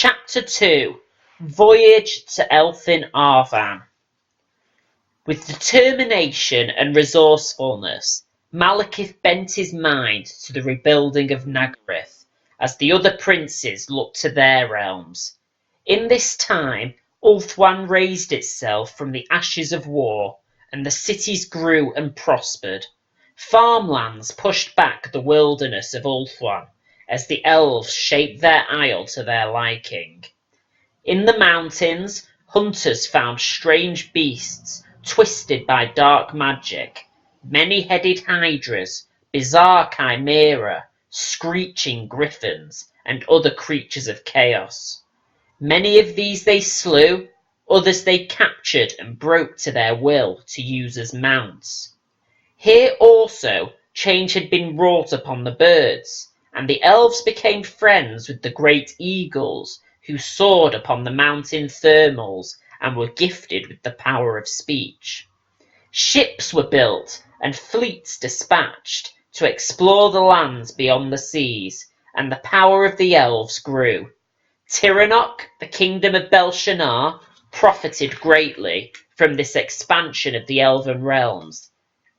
Chapter 2 Voyage to Elfin Arvan. With determination and resourcefulness, Malekith bent his mind to the rebuilding of Naggareth, as the other princes looked to their realms. In this time, Ulthuan raised itself from the ashes of war, and the cities grew and prospered. Farmlands pushed back the wilderness of Ulthuan, as the elves shaped their isle to their liking. In the mountains, hunters found strange beasts twisted by dark magic, many-headed hydras, bizarre chimera, screeching griffins, and other creatures of chaos. Many of these they slew, others they captured and broke to their will to use as mounts. Here also change had been wrought upon the birds, and the elves became friends with the great eagles who soared upon the mountain thermals and were gifted with the power of speech. Ships were built and fleets dispatched to explore the lands beyond the seas, and the power of the elves grew. Tiranoc, the kingdom of Belshazzar, profited greatly from this expansion of the elven realms,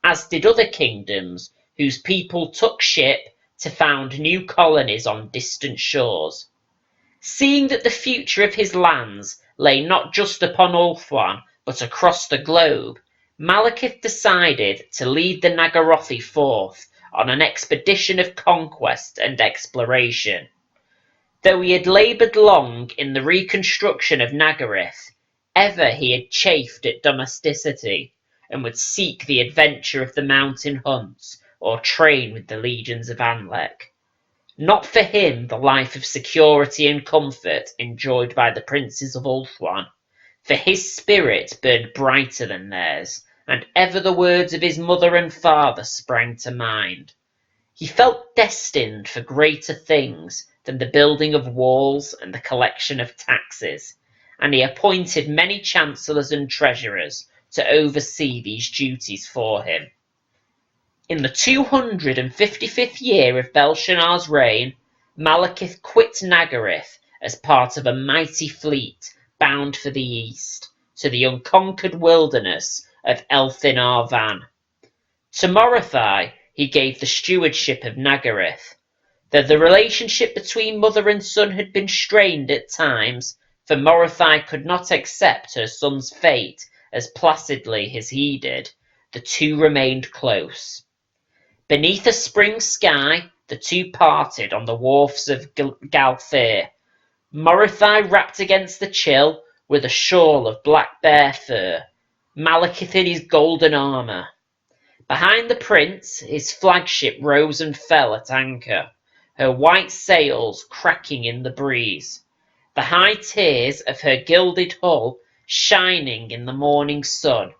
as did other kingdoms whose people took ship to found new colonies on distant shores. Seeing that the future of his lands lay not just upon Ulthuan, but across the globe, Malekith decided to lead the Naggarothi forth on an expedition of conquest and exploration. Though he had laboured long in the reconstruction of Naggareth, ever he had chafed at domesticity, and would seek the adventure of the mountain hunts, or train with the legions of Anlek. Not for him the life of security and comfort enjoyed by the princes of Ulthuan, for his spirit burned brighter than theirs, and ever the words of his mother and father sprang to mind. He felt destined for greater things than the building of walls and the collection of taxes, and he appointed many chancellors and treasurers to oversee these duties for him. In the 255th year of Belshazzar's reign, Malekith quit Naggareth as part of a mighty fleet bound for the east, to the unconquered wilderness of Elfin Arvan. To Morothai he gave the stewardship of Naggareth. Though the relationship between mother and son had been strained at times, for Morothai could not accept her son's fate as placidly as he did, the two remained close. Beneath a spring sky, the two parted on the wharfs of Galthair, Morothai wrapped against the chill with a shawl of black bear fur, Malekith in his golden armour. Behind the prince, his flagship rose and fell at anchor, her white sails cracking in the breeze, the high tiers of her gilded hull shining in the morning sun.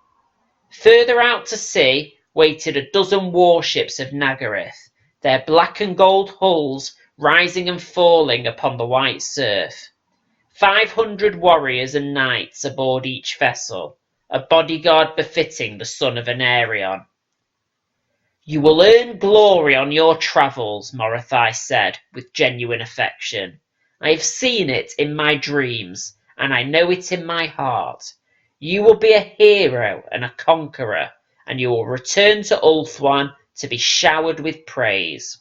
Further out to sea waited a dozen warships of Naggareth, their black and gold hulls rising and falling upon the white surf. 500 warriors and knights aboard each vessel, a bodyguard befitting the son of Anarion. "You will earn glory on your travels," Morothai said with genuine affection. "I have seen it in my dreams, and I know it in my heart. You will be a hero and a conqueror, and you will return to Ulthuan to be showered with praise."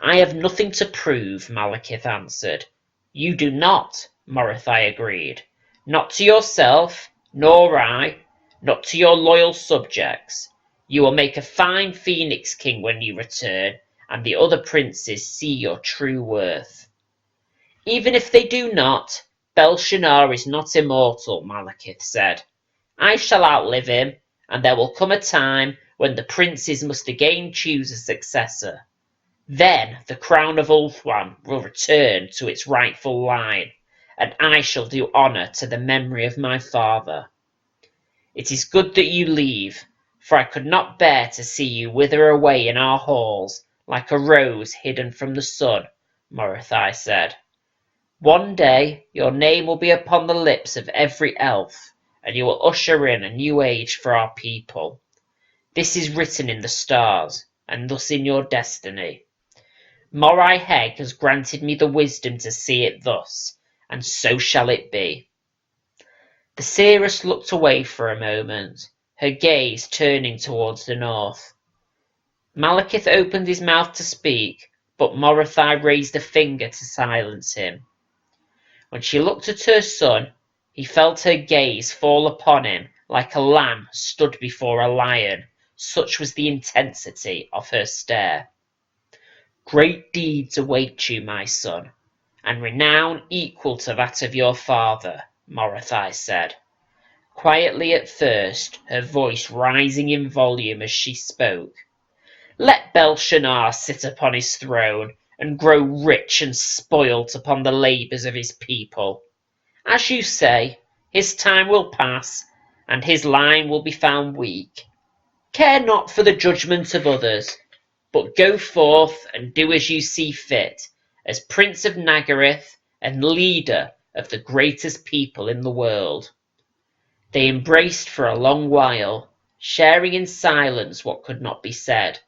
"I have nothing to prove," Malekith answered. "You do not," Morothai agreed. "Not to yourself, nor I, not to your loyal subjects. You will make a fine Phoenix King when you return, and the other princes see your true worth." "Even if they do not, Belshazzar is not immortal," Malekith said. "I shall outlive him, and there will come a time when the princes must again choose a successor. Then the crown of Ulthuan will return to its rightful line, and I shall do honour to the memory of my father. It is good that you leave, for I could not bear to see you wither away in our halls like a rose hidden from the sun," Morothai said. "One day your name will be upon the lips of every elf, and you will usher in a new age for our people. This is written in the stars, and thus in your destiny. Morai Heg has granted me the wisdom to see it thus, and so shall it be." The seeress looked away for a moment, her gaze turning towards the north. Malekith opened his mouth to speak, but Morothai raised a finger to silence him. When she looked at her son, he felt her gaze fall upon him like a lamb stood before a lion, such was the intensity of her stare. "Great deeds await you, my son, and renown equal to that of your father," Morothai said, quietly at first, her voice rising in volume as she spoke. "Let Belshazzar sit upon his throne and grow rich and spoilt upon the labours of his people. As you say, his time will pass, and his line will be found weak. Care not for the judgment of others, but go forth and do as you see fit, as Prince of Naggareth and leader of the greatest people in the world." They embraced for a long while, sharing in silence what could not be said.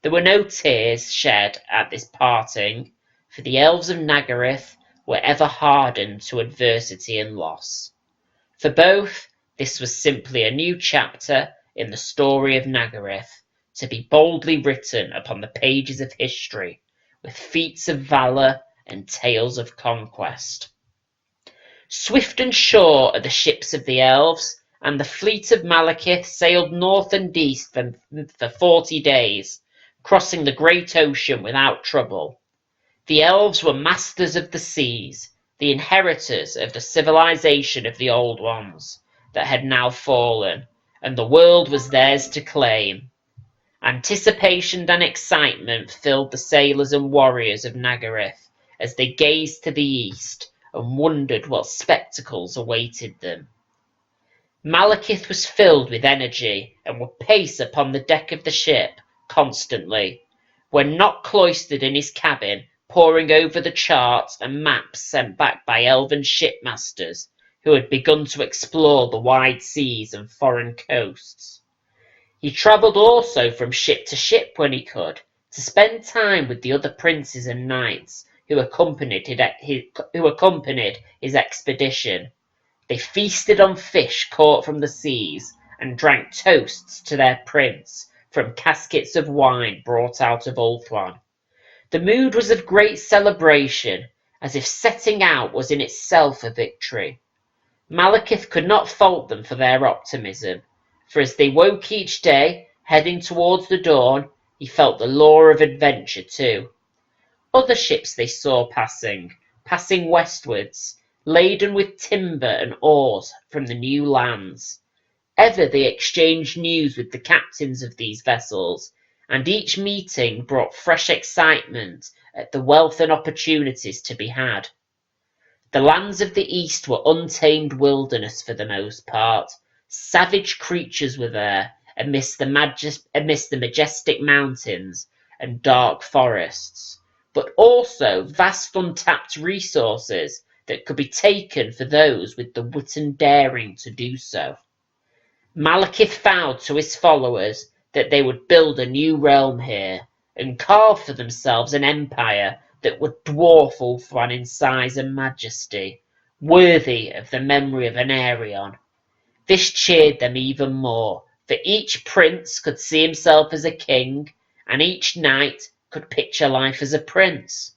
There were no tears shed at this parting, for the elves of Naggareth were ever hardened to adversity and loss. For both, this was simply a new chapter in the story of Naggareth, to be boldly written upon the pages of history, with feats of valour and tales of conquest. Swift and sure are the ships of the elves, and the fleet of Malekith sailed north and east for 40 days, crossing the great ocean without trouble. The elves were masters of the seas, the inheritors of the civilization of the old ones that had now fallen, and the world was theirs to claim. Anticipation and excitement filled the sailors and warriors of Naggareth as they gazed to the east and wondered what spectacles awaited them. Malekith was filled with energy and would pace upon the deck of the ship constantly, when not cloistered in his cabin, poring over the charts and maps sent back by elven shipmasters who had begun to explore the wide seas and foreign coasts. He travelled also from ship to ship when he could, to spend time with the other princes and knights who accompanied his expedition. They feasted on fish caught from the seas, and drank toasts to their prince from caskets of wine brought out of Ulthuan. The mood was of great celebration, as if setting out was in itself a victory. Malekith could not fault them for their optimism, for as they woke each day, heading towards the dawn, he felt the lure of adventure too. Other ships they saw passing westwards, laden with timber and ores from the new lands. Ever they exchanged news with the captains of these vessels, and each meeting brought fresh excitement at the wealth and opportunities to be had. The lands of the east were untamed wilderness for the most part. Savage creatures were there, amidst the majestic mountains and dark forests, but also vast untapped resources that could be taken for those with the wit and daring to do so. Malekith vowed to his followers that they would build a new realm here, and carve for themselves an empire that would dwarf Ulthuan in size and majesty, worthy of the memory of an Aerion. This cheered them even more, for each prince could see himself as a king, and each knight could picture life as a prince.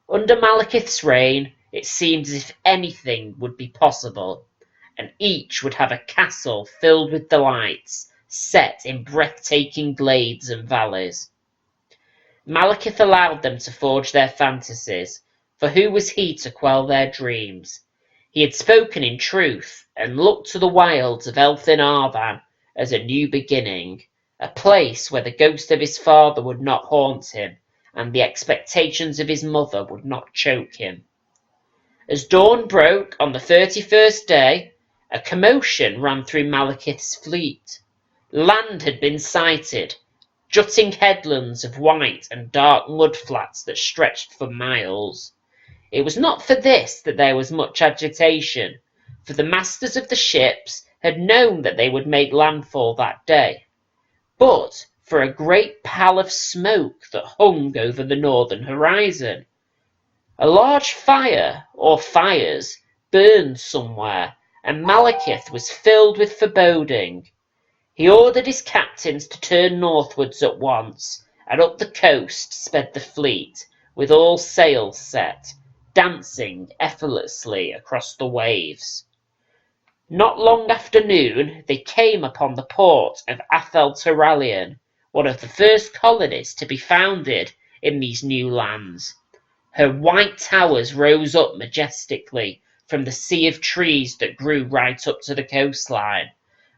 Under Malekith's reign, it seemed as if anything would be possible, and each would have a castle filled with delights, set in breathtaking glades and valleys. Malekith allowed them to forge their fantasies, for who was he to quell their dreams? He had spoken in truth, and looked to the wilds of Elfin Arvan as a new beginning, a place where the ghost of his father would not haunt him, and the expectations of his mother would not choke him. As dawn broke on the 31st day, a commotion ran through Malekith's fleet. Land had been sighted, jutting headlands of white and dark mudflats that stretched for miles. It was not for this that there was much agitation, for the masters of the ships had known that they would make landfall that day, but for a great pall of smoke that hung over the northern horizon. A large fire, or fires, burned somewhere, and Malekith was filled with foreboding. He ordered his captains to turn northwards at once, and up the coast sped the fleet, with all sails set, dancing effortlessly across the waves. Not long after noon they came upon the port of Atheltaralion, one of the first colonies to be founded in these new lands. Her white towers rose up majestically from the sea of trees that grew right up to the coastline,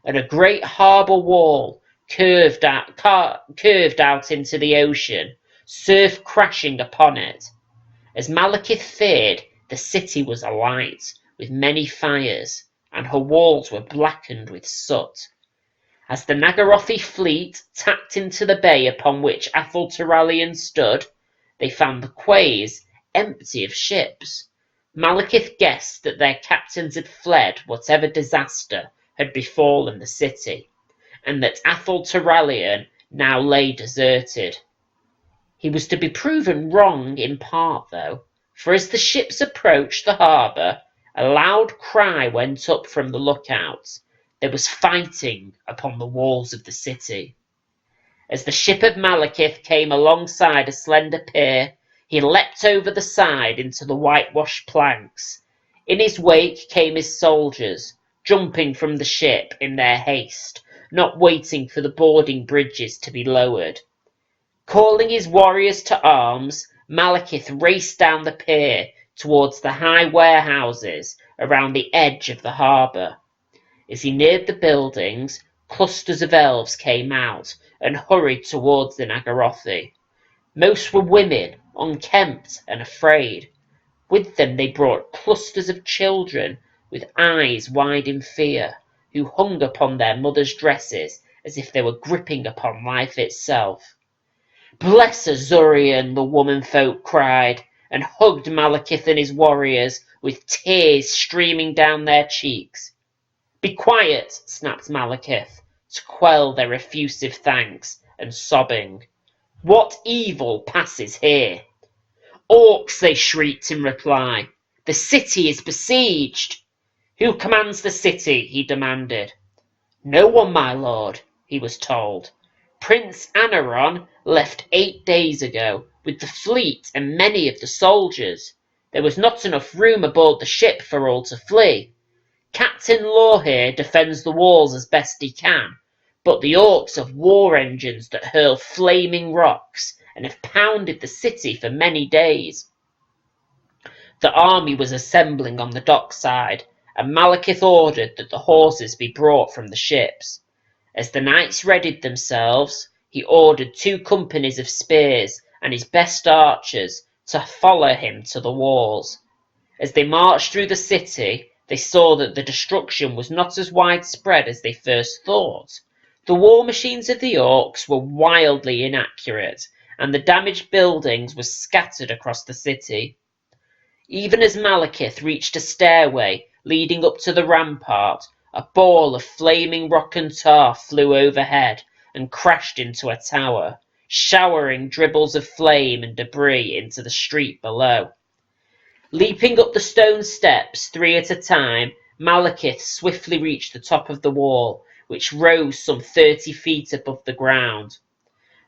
and a great harbour wall curved out into the ocean, surf crashing upon it. As Malekith feared, the city was alight with many fires, and her walls were blackened with soot. As the Nagarothi fleet tacked into the bay upon which Atheltaralion stood, they found the quays empty of ships. Malekith guessed that their captains had fled whatever disaster had befallen the city, and that Atheltaralion now lay deserted. He was to be proven wrong in part, though, for as the ships approached the harbour, a loud cry went up from the lookouts. There was fighting upon the walls of the city. As the ship of Malekith came alongside a slender pier, he leapt over the side into the whitewashed planks. In his wake came his soldiers, jumping from the ship in their haste, not waiting for the boarding bridges to be lowered. Calling his warriors to arms, Malekith raced down the pier towards the high warehouses around the edge of the harbour. As he neared the buildings, clusters of elves came out and hurried towards the Nagarothi. Most were women, unkempt and afraid. With them they brought clusters of children with eyes wide in fear, who hung upon their mothers' dresses as if they were gripping upon life itself. "Bless Azurian," the woman-folk cried, and hugged Malekith and his warriors, with tears streaming down their cheeks. "Be quiet," snapped Malekith, to quell their effusive thanks and sobbing. "What evil passes here?" "Orcs," they shrieked in reply. "The city is besieged." "Who commands the city?" he demanded. "No one, my lord," he was told. "Prince Anaron left 8 days ago, with the fleet and many of the soldiers. There was not enough room aboard the ship for all to flee. Captain Law here defends the walls as best he can, but the orcs have war engines that hurl flaming rocks and have pounded the city for many days." The army was assembling on the dockside, and Malekith ordered that the horses be brought from the ships. As the knights readied themselves, he ordered 2 companies of spears and his best archers to follow him to the walls. As they marched through the city, they saw that the destruction was not as widespread as they first thought. The war machines of the orcs were wildly inaccurate, and the damaged buildings were scattered across the city. Even as Malekith reached a stairway leading up to the rampart, a ball of flaming rock and tar flew overhead and crashed into a tower, showering dribbles of flame and debris into the street below. Leaping up the stone steps 3 at a time, Malekith swiftly reached the top of the wall, which rose some 30 feet above the ground.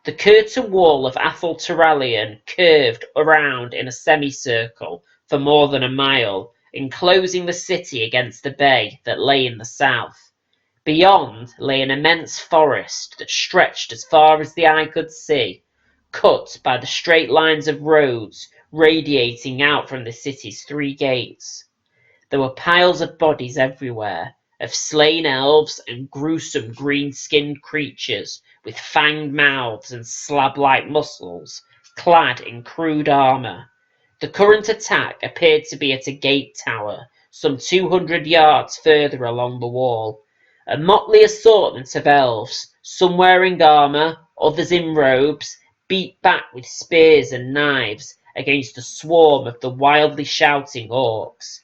The curtain wall of Atheltaralion curved around in a semicircle for more than a mile, enclosing the city against the bay that lay in the south. Beyond lay an immense forest that stretched as far as the eye could see, cut by the straight lines of roads radiating out from the city's 3 gates. There were piles of bodies everywhere, of slain elves and gruesome green-skinned creatures with fanged mouths and slab-like muscles, clad in crude armour. The current attack appeared to be at a gate tower, some 200 yards further along the wall. A motley assortment of elves, some wearing armour, others in robes, beat back with spears and knives against a swarm of the wildly shouting orcs.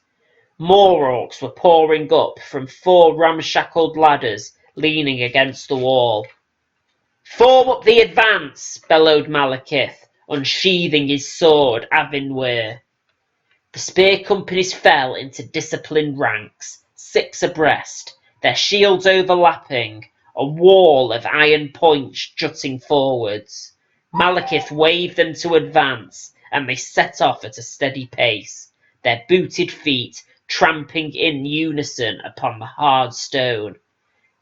More orcs were pouring up from 4 ramshackled ladders leaning against the wall. "Form up the advance!" bellowed Malekith, unsheathing his sword Avinwir. The spear companies fell into disciplined ranks, 6 abreast, their shields overlapping, a wall of iron points jutting forwards. Malekith waved them to advance, and they set off at a steady pace, their booted feet tramping in unison upon the hard stone.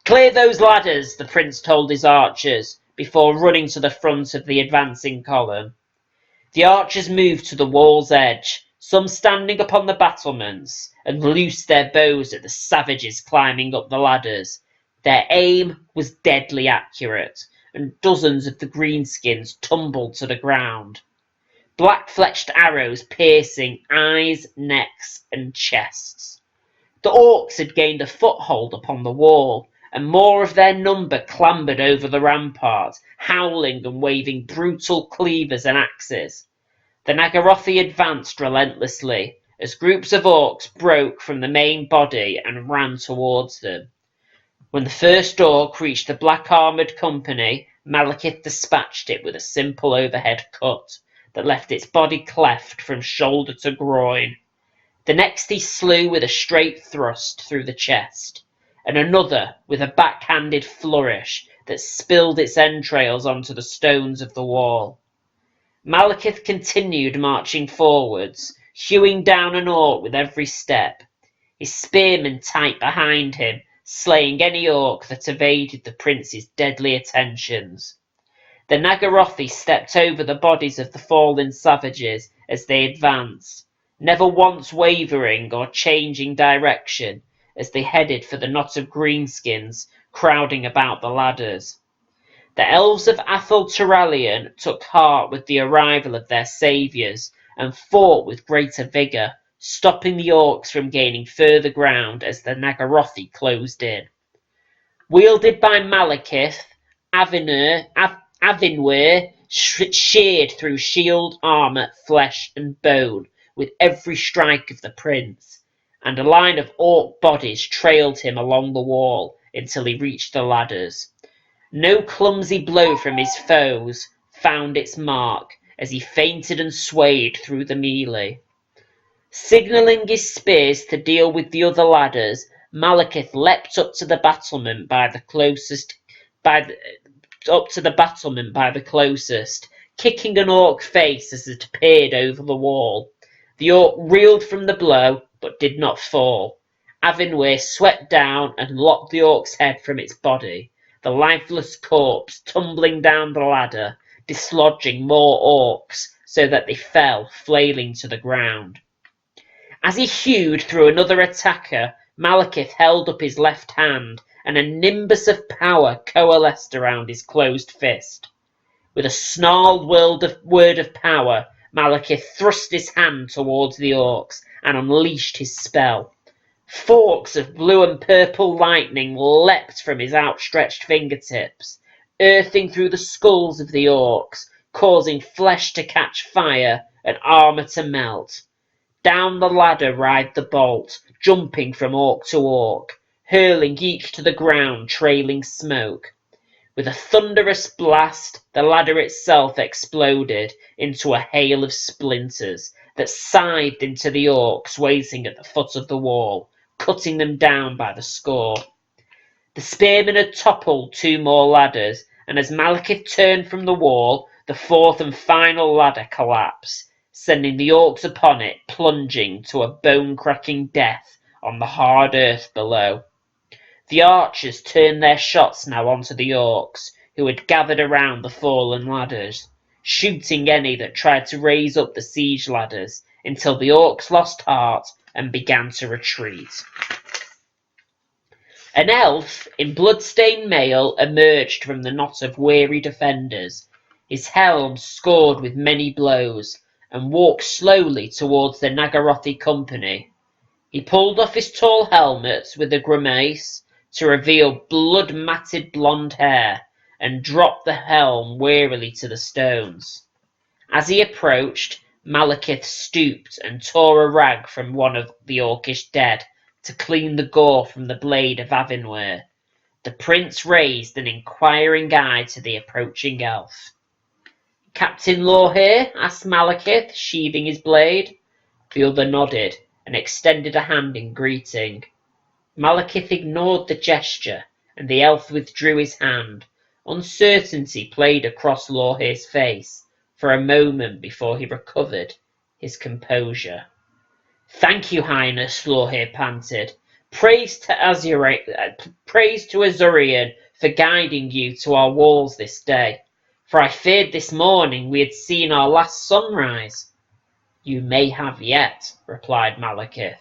"Clear those ladders," the prince told his archers, before running to the front of the advancing column. The archers moved to the wall's edge, some standing upon the battlements, and loosed their bows at the savages climbing up the ladders. Their aim was deadly accurate, and dozens of the greenskins tumbled to the ground, black-fletched arrows piercing eyes, necks, and chests. The orcs had gained a foothold upon the wall, and more of their number clambered over the rampart, howling and waving brutal cleavers and axes. The Nagarothi advanced relentlessly, as groups of orcs broke from the main body and ran towards them. When the first orc reached the black-armoured company, Malekith dispatched it with a simple overhead cut that left its body cleft from shoulder to groin. The next he slew with a straight thrust through the chest, and another with a backhanded flourish that spilled its entrails onto the stones of the wall. Malekith continued marching forwards, hewing down an orc with every step, his spearmen tight behind him, slaying any orc that evaded the prince's deadly attentions. The Nagarothi stepped over the bodies of the fallen savages as they advanced, never once wavering or changing direction as they headed for the knot of greenskins crowding about the ladders. The elves of Athel Turalion took heart with the arrival of their saviours and fought with greater vigour, stopping the orcs from gaining further ground as the Nagarothi closed in. Wielded by Malekith, Avinwer sheared through shield, armour, flesh and bone with every strike of the prince, and a line of orc bodies trailed him along the wall until he reached the ladders. No clumsy blow from his foes found its mark as he feinted and swayed through the melee. Signalling his spears to deal with the other ladders, Malekith leapt up to the battlement by the closest, kicking an orc face as it appeared over the wall. The orc reeled from the blow, but did not fall. Avinwer swept down and lopped the orc's head from its body, the lifeless corpse tumbling down the ladder, dislodging more orcs so that they fell flailing to the ground. As he hewed through another attacker, Malekith held up his left hand, and a nimbus of power coalesced around his closed fist. With a snarled word of power, Malekith thrust his hand towards the orcs and unleashed his spell. Forks of blue and purple lightning leapt from his outstretched fingertips, earthing through the skulls of the orcs, causing flesh to catch fire and armour to melt. Down the ladder writhed the bolt, jumping from orc to orc, hurling each to the ground, trailing smoke. With a thunderous blast, the ladder itself exploded into a hail of splinters that scythed into the orcs waiting at the foot of the wall, cutting them down by the score. The spearmen had toppled 2 more ladders, and as Malekith turned from the wall, the 4th and final ladder collapsed, sending the orcs upon it plunging to a bone-cracking death on the hard earth below. The archers turned their shots now onto the orcs, who had gathered around the fallen ladders, shooting any that tried to raise up the siege ladders until the orcs lost heart and began to retreat. An elf in blood-stained mail emerged from the knot of weary defenders, his helm scored with many blows, and walked slowly towards the Nagarothi company. He pulled off his tall helmet with a grimace to reveal blood-matted blonde hair, and dropped the helm wearily to the stones. As he approached, Malekith stooped and tore a rag from one of the orcish dead to clean the gore from the blade of Avinwer. The prince raised an inquiring eye to the approaching elf. "Captain Law here?" asked Malekith, sheathing his blade. The other nodded and extended a hand in greeting. Malekith ignored the gesture, and the elf withdrew his hand. Uncertainty played across Lorhe's face for a moment before he recovered his composure. "Thank you, Highness," Lorhe panted. Praise to Azurian for guiding you to our walls this day, for I feared this morning we had seen our last sunrise." "You may have yet," replied Malekith.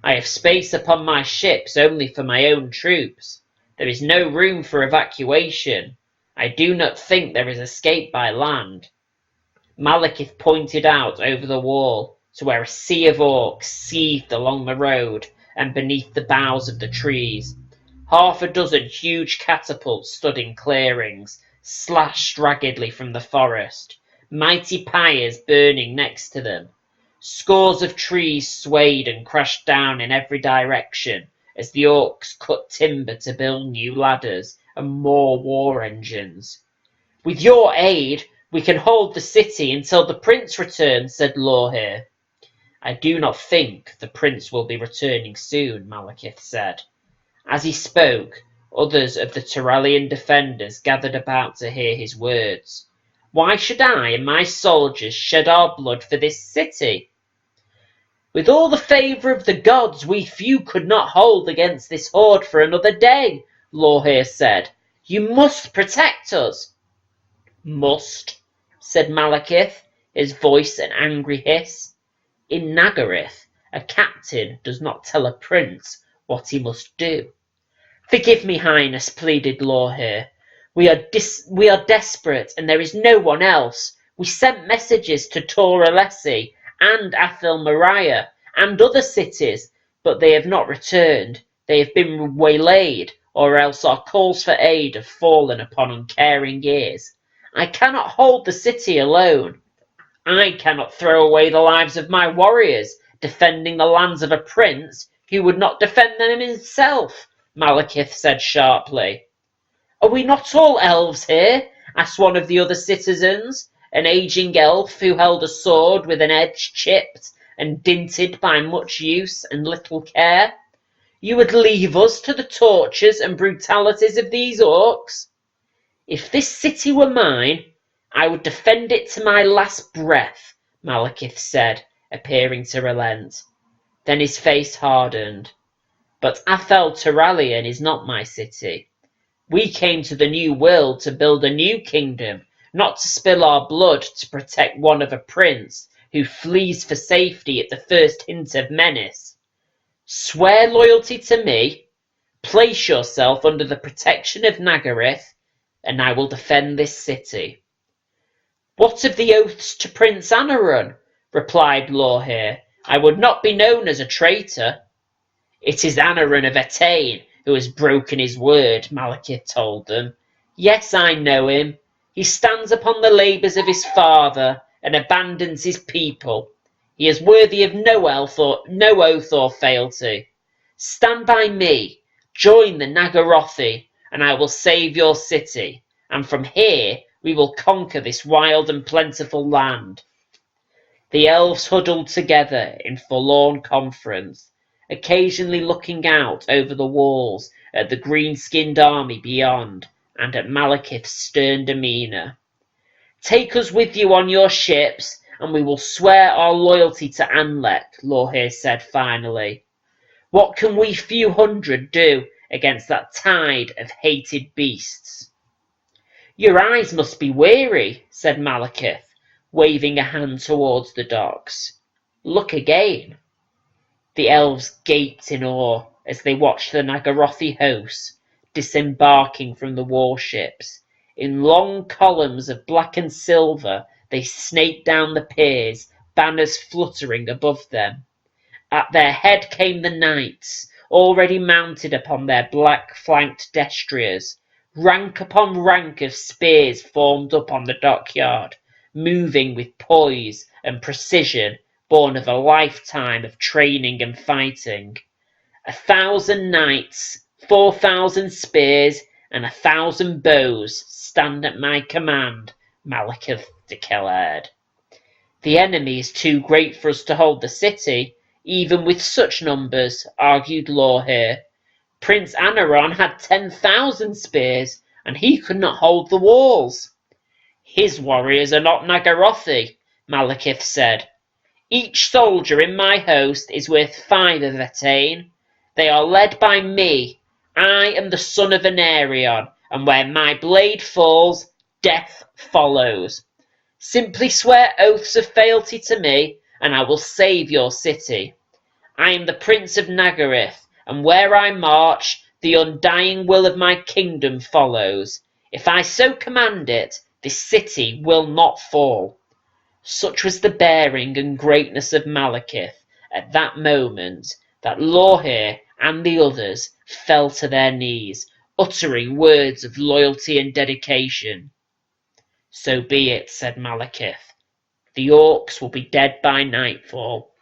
"I have space upon my ships only for my own troops. There is no room for evacuation. I do not think there is escape by land." Malekith pointed out over the wall to where a sea of orcs seethed along the road and beneath the boughs of the trees. Half a dozen huge catapults stood in clearings, slashed raggedly from the forest, mighty pyres burning next to them. Scores of trees swayed and crashed down in every direction as the orcs cut timber to build new ladders and more war engines. "With your aid, we can hold the city until the prince returns," said Lorhe. "I do not think the prince will be returning soon," Malekith said. As he spoke, others of the Turallian defenders gathered about to hear his words. "Why should I and my soldiers shed our blood for this city?" "With all the favour of the gods, we few could not hold against this horde for another day," Lorhe said. "You must protect us." "Must," said Malekith, his voice an angry hiss. "In Naggareth, a captain does not tell a prince what he must do." "Forgive me, Highness," pleaded Lorhe. We are desperate, and there is no one else. We sent messages to Tor Alessi and Athel Mariah and other cities, but they have not returned. They have been waylaid, or else our calls for aid have fallen upon uncaring ears. I cannot hold the city alone. I cannot throw away the lives of my warriors, defending the lands of a prince who would not defend them himself," Malekith said sharply. "Are we not all elves here?" asked one of the other citizens, an aging elf who held a sword with an edge chipped and dinted by much use and little care. "You would leave us to the tortures and brutalities of these orcs?" "If this city were mine, I would defend it to my last breath," Malekith said, appearing to relent. Then his face hardened. "But Athel Turallion is not my city. We came to the New World to build a new kingdom, not to spill our blood to protect one of a prince who flees for safety at the first hint of menace. Swear loyalty to me, place yourself under the protection of Naggareth, and I will defend this city." "What of the oaths to Prince Anarun?" replied Lorhe. "I would not be known as a traitor." "It is Anarun of Etain who has broken his word," Malekith told them. "Yes, I know him. He stands upon the labours of his father and abandons his people. He is worthy of no oath or fealty. Stand by me, join the Naggarothi, and I will save your city, and from here we will conquer this wild and plentiful land." The elves huddled together in forlorn conference, occasionally looking out over the walls at the green-skinned army beyond and at Malekith's stern demeanour. "Take us with you on your ships, and we will swear our loyalty to Anlek," Lorhe said finally. "What can we few hundred do against that tide of hated beasts?" "Your eyes must be weary," said Malekith, waving a hand towards the docks. "Look again." The elves gaped in awe as they watched the Naggarothi hosts disembarking from the warships. In long columns of black and silver they snaked down the piers, banners fluttering above them. At their head came the knights, already mounted upon their black-flanked destriers. Rank upon rank of spears formed up on the dockyard, moving with poise and precision born of a lifetime of training and fighting. 1,000 knights, 4,000 spears, and 1,000 bows stand at my command, Malekith declared. The enemy is too great for us to hold the city, even with such numbers, argued Lorhir. Prince Anaron had 10,000 spears, and he could not hold the walls. His warriors are not Nagarothi, Malekith said. Each soldier in my host is worth 5 of Etain. They are led by me. I am the son of Anarion, and where my blade falls, death follows. Simply swear oaths of fealty to me, and I will save your city. I am the Prince of Nagarith, and where I march, the undying will of my kingdom follows. If I so command it, this city will not fall. Such was the bearing and greatness of Malekith at that moment that Lorhir and the others fell to their knees, uttering words of loyalty and dedication. So be it, said Malekith. The orcs will be dead by nightfall,